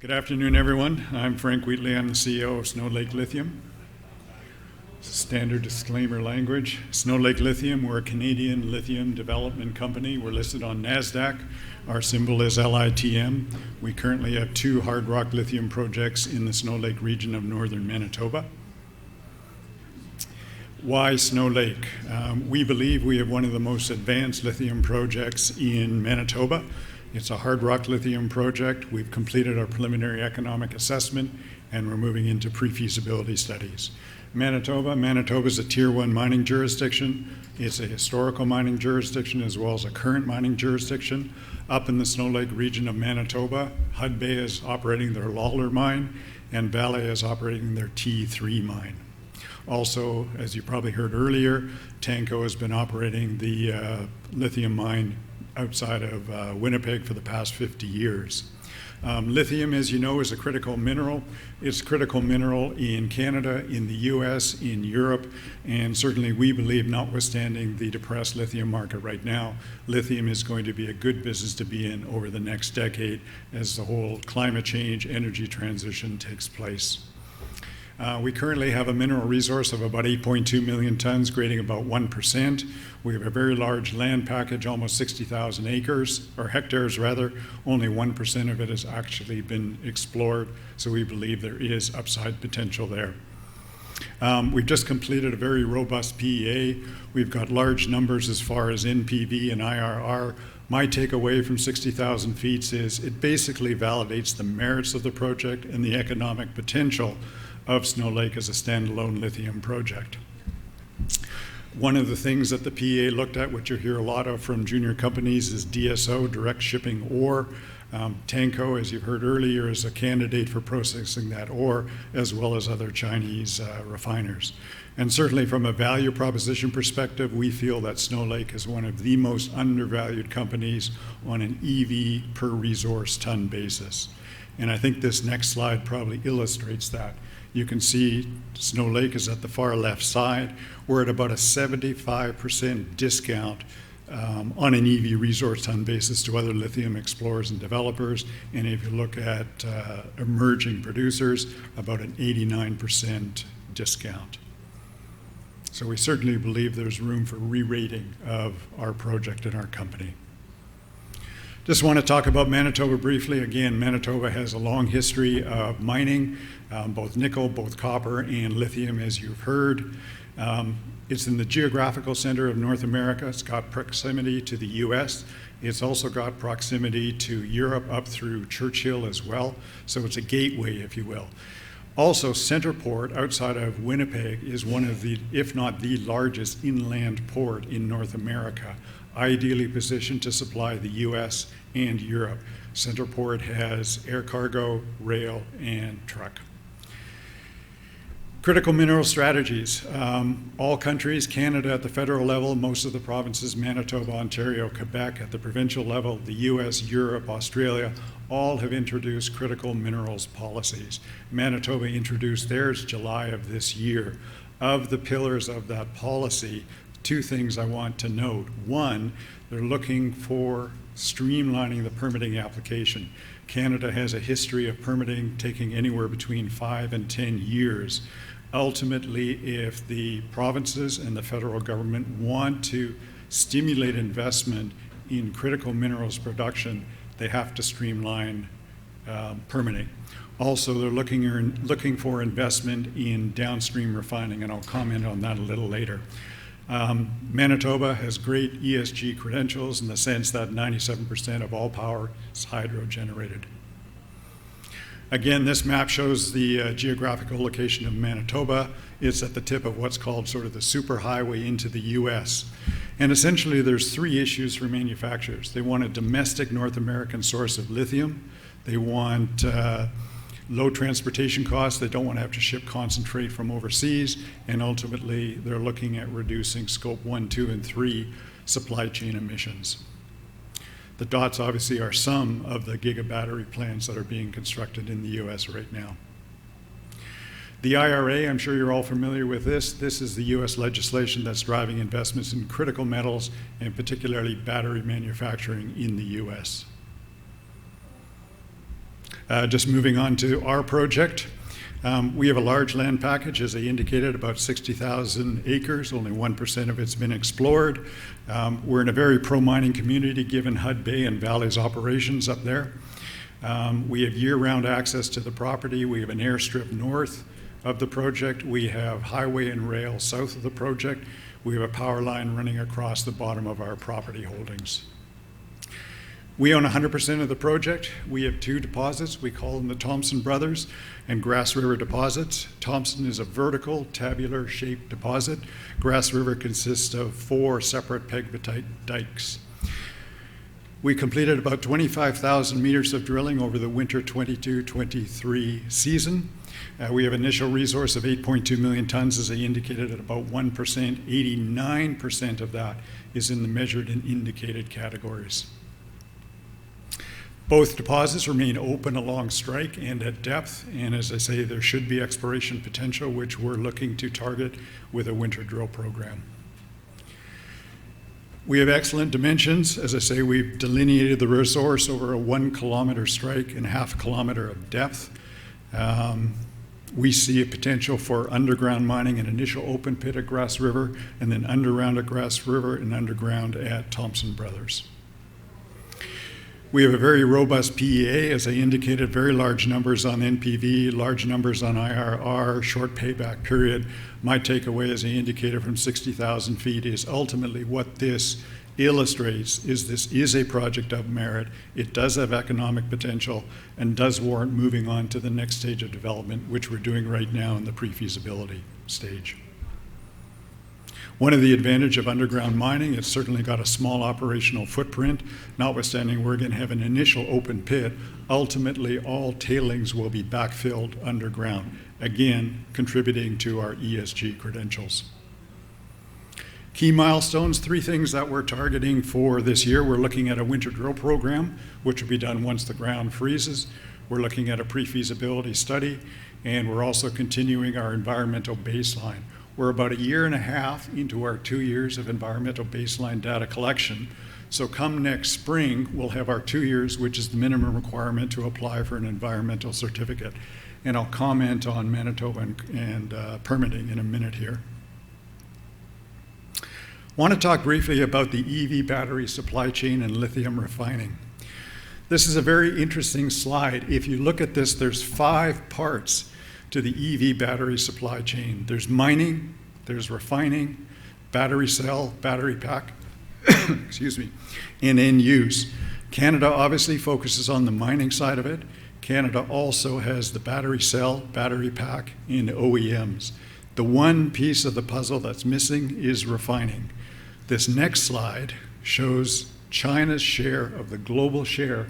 Good afternoon, everyone. I'm Frank Wheatley. I'm the CEO of Snow Lake Lithium. Standard disclaimer language. Snow Lake Lithium, we're a Canadian lithium development company. We're listed on NASDAQ. Our symbol is LITM. We currently have 2 hard rock lithium projects in the Snow Lake region of northern Manitoba. Why Snow Lake? We believe we have one of the most advanced lithium projects in Manitoba. It's a hard rock lithium project. We've completed our preliminary economic assessment and we're moving into pre-feasibility studies. Manitoba is a Tier 1 mining jurisdiction. It's a historical mining jurisdiction as well as a current mining jurisdiction. Up in the Snow Lake region of Manitoba, Hudbay is operating their Lawler mine and Vale is operating their T3 mine. Also, as you probably heard earlier, Tanco has been operating the lithium mine outside of Winnipeg for the past 50 years. Lithium, as you know, is a critical mineral. It's a critical mineral in Canada, in the US, in Europe, and certainly we believe, notwithstanding the depressed lithium market right now, lithium is going to be a good business to be in over the next decade as the whole climate change, energy transition takes place. We currently have a mineral resource of about 8.2 million tons, grading about 1%. We have a very large land package, almost 60,000 acres, or hectares rather. Only 1% of it has actually been explored, so we believe there is upside potential there. We've just completed a very robust PEA. We've got large numbers as far as NPV and IRR. My takeaway from 60,000 feet is it basically validates the merits of the project and the economic potential of Snow Lake as a standalone lithium project. One of the things that the PEA looked at, which you hear a lot of from junior companies, is DSO, direct shipping ore. Tanco, as you've heard earlier, is a candidate for processing that ore, as well as other Chinese refiners. And certainly from a value proposition perspective, we feel that Snow Lake is one of the most undervalued companies on an EV per resource ton basis. And I think this next slide probably illustrates that. You can see Snow Lake is at the far left side. We're at about a 75% discount on an EV resource ton basis to other lithium explorers and developers. And if you look at emerging producers, about an 89% discount. So we certainly believe there's room for re-rating of our project and our company. Just want to talk about Manitoba briefly. Again, Manitoba has a long history of mining, both nickel, both copper, and lithium, as you've heard. It's in the geographical center of North America. It's got proximity to the US. It's also got proximity to Europe up through Churchill as well. So it's a gateway, if you will. Also, Centerport, outside of Winnipeg, is one of the, if not the largest inland port in North America, ideally positioned to supply the US and Europe. Centerport has air cargo, rail, and truck. Critical mineral strategies. All countries, Canada at the federal level, most of the provinces, Manitoba, Ontario, Quebec at the provincial level, the US, Europe, Australia, all have introduced critical minerals policies. Manitoba introduced theirs July of this year. Of the pillars of that policy, 2 things I want to note. One, they're looking for streamlining the permitting application. Canada has a history of permitting taking anywhere between 5 and 10 years. Ultimately, if the provinces and the federal government want to stimulate investment in critical minerals production, they have to streamline permitting. Also, they're looking for investment in downstream refining, and I'll comment on that a little later. Manitoba has great ESG credentials in the sense that 97% of all power is hydro-generated. Again, this map shows the geographical location of Manitoba. It's at the tip of what's called sort of the superhighway into the US. And essentially there's 3 issues for manufacturers. They want a domestic North American source of lithium. They want low transportation costs. They don't want to have to ship concentrate from overseas. And ultimately, they're looking at reducing scope 1, 2, and 3 supply chain emissions. The dots obviously are some of the gigabattery plants that are being constructed in the US right now. The IRA, I'm sure you're all familiar with this. This is the US legislation that's driving investments in critical metals and particularly battery manufacturing in the US. Just moving on to our project. We have a large land package, as I indicated, about 60,000 acres. Only 1% of it's been explored. We're in a very pro-mining community, given Hud Bay and Valley's operations up there. We have year-round access to the property. We have an airstrip north of the project. We have highway and rail south of the project. We have a power line running across the bottom of our property holdings. We own 100% of the project. We have two deposits. We call them the Thompson Brothers and Grass River deposits. Thompson is a vertical, tabular-shaped deposit. Grass River consists of 4 separate pegmatite dikes. We completed about 25,000 meters of drilling over the winter 22-23 season. We have initial resource of 8.2 million tons, as I indicated, at about 1%. 89% of that is in the measured and indicated categories. Both deposits remain open along strike and at depth, and as I say, there should be exploration potential, which we're looking to target with a winter drill program. We have excellent dimensions. As I say, we've delineated the resource over a 1 kilometer strike and half a kilometer of depth. We see a potential for underground mining, an initial open pit at Grass River, and then underground at Grass River and underground at Thompson Brothers. We have a very robust PEA, as I indicated, very large numbers on NPV, large numbers on IRR, short payback period. My takeaway, as I indicated, from 60,000 feet is ultimately what this illustrates is this is a project of merit. It does have economic potential and does warrant moving on to the next stage of development, which we're doing right now in the pre-feasibility stage. One of the advantages of underground mining, it's certainly got a small operational footprint. Notwithstanding, we're going to have an initial open pit. Ultimately, all tailings will be backfilled underground, again, contributing to our ESG credentials. Key milestones, 3 things that we're targeting for this year. We're looking at a winter drill program, which will be done once the ground freezes. We're looking at a pre-feasibility study, and we're also continuing our environmental baseline. We're about 1.5 years into our 2 years of environmental baseline data collection. So come next spring, we'll have our 2 years, which is the minimum requirement to apply for an environmental certificate. And I'll comment on Manitoba and permitting in a minute here. I want to talk briefly about the EV battery supply chain and lithium refining. This is a very interesting slide. If you look at this, there's 5 parts to the EV battery supply chain. There's mining, there's refining, battery cell, battery pack, excuse me, and end use. Canada obviously focuses on the mining side of it. Canada also has the battery cell, battery pack, and OEMs. The one piece of the puzzle that's missing is refining. This next slide shows China's share of the global share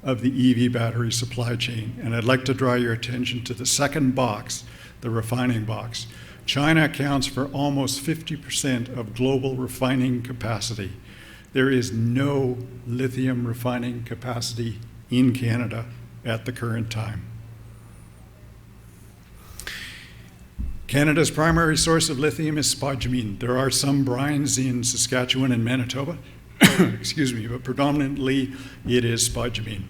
of the EV battery supply chain. And I'd like to draw your attention to the second box, the refining box. China accounts for almost 50% of global refining capacity. There is no lithium refining capacity in Canada at the current time. Canada's primary source of lithium is spodumene. There are some brines in Saskatchewan and Manitoba, excuse me, but predominantly it is spodumene.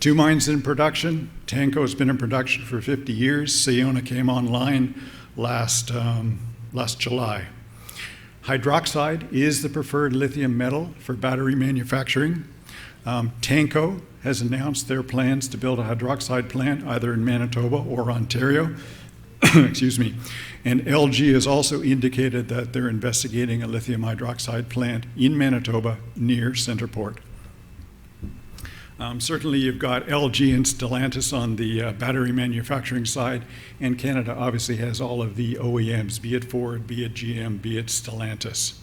2 mines in production. Tanco has been in production for 50 years. Sayona came online last July. Hydroxide is the preferred lithium metal for battery manufacturing. Tanco has announced their plans to build a hydroxide plant either in Manitoba or Ontario. Excuse me. And LG has also indicated that they're investigating a lithium hydroxide plant in Manitoba near Centerport. Certainly you've got LG and Stellantis on the battery manufacturing side, and Canada obviously has all of the OEMs, be it Ford, be it GM, be it Stellantis.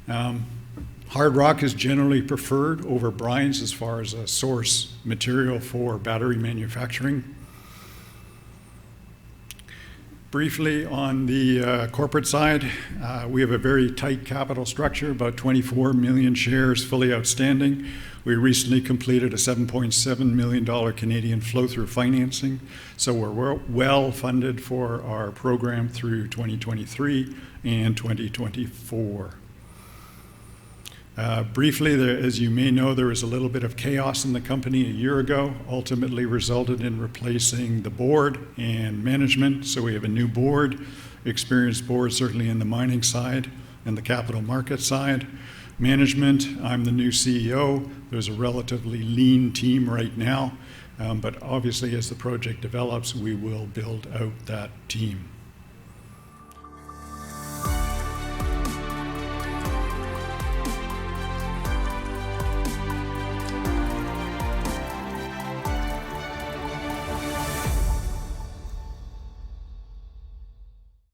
Hard rock is generally preferred over brines as far as a source material for battery manufacturing. Briefly on the corporate side, we have a very tight capital structure, about 24 million shares fully outstanding. We recently completed a $7.7 million Canadian flow-through financing, so we're well funded for our program through 2023 and 2024. Briefly, as you may know, there was a little bit of chaos in the company a year ago, ultimately resulted in replacing the board and management. So we have a new board, experienced board, certainly in the mining side and the capital market side. Management, I'm the new CEO. There's a relatively lean team right now, but obviously as the project develops, we will build out that team.